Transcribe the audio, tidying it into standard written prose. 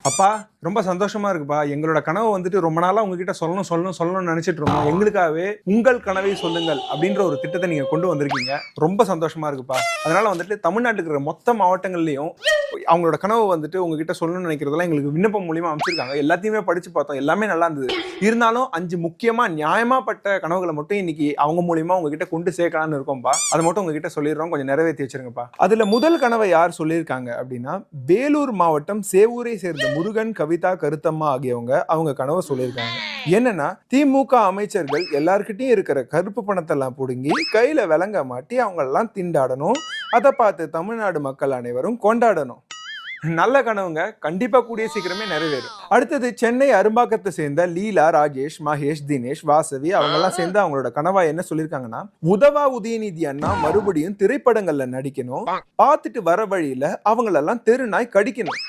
அப்பா ரொம்ப சந்தோஷமா இருக்குப்பா. எங்களோட கனவு வந்துட்டு ரொம்ப நாளா உங்ககிட்ட சொல்லணும்னு நினைச்சிட்டு இருந்தோம். எங்களுக்காகவே உங்கள் கனவை சொல்லுங்கள் அப்படின்ற ஒரு திட்டத்தை நீங்க கொண்டு வந்திருக்கீங்க. ரொம்ப சந்தோஷமா இருக்குப்பா. அதனால வந்துட்டு தமிழ்நாட்டுக்கு இருக்கிற மொத்த மாவட்டங்கள்லயும் அவங்களோட கனவு வந்துட்டு உங்ககிட்ட சொல்லணும்னு நினைக்கிறதெல்லாம் எங்களுக்கு விண்ணப்பம் மூலியமா அமைச்சிருக்காங்க. எல்லாத்தையுமே படிச்சு பார்த்தோம். எல்லாமே நல்லா இருந்தது. இருந்தாலும் 5 முக்கியமா நியாயமாப்பட்ட கனவுகளை மட்டும் இன்னைக்கு அவங்க மூலியமா உங்ககிட்ட கொண்டு சேர்க்கலாம்னு இருக்கோம்ப்பா. அதை மட்டும் உங்ககிட்ட சொல்லிடுறோம். கொஞ்சம் நிறைவேற்றி வச்சிருங்கப்பா. அதுல முதல் கனவை யார் சொல்லியிருக்காங்க அப்படின்னா, வேலூர் மாவட்டம் சேவூரை சேர்ந்த முருகன், கவிதா, கருத்தம்மா ஆகியவங்க அவங்க கனவை சொல்லியிருக்காங்க. என்னன்னா, திமுக அமைச்சர்கள் எல்லார்கிட்டயும் இருக்கிற கருப்பு பணத்தை எல்லாம் புடுங்கி கையில விலங்க மாட்டி அவங்க எல்லாம் திண்டாடணும். அதை பார்த்து தமிழ்நாடு மக்கள் அனைவரும் கொண்டாடணும். நல்ல கனவுங்க. கண்டிப்பா கூடிய சீக்கிரமே நிறைவேறும். அடுத்தது சென்னை அரும்பாக்கத்தை சேர்ந்த லீலா, ராஜேஷ், மகேஷ், தினேஷ், வாசவி அவங்க எல்லாம் சேர்ந்து அவங்களோட கனவா என்ன சொல்லியிருக்காங்கன்னா, உதவா உதயநிதி அண்ணா மறுபடியும் திரைப்படங்கள்ல நடிக்கணும். பார்த்துட்டு வர வழியில அவங்களெல்லாம் தெரு நாய் கடிக்கணும்.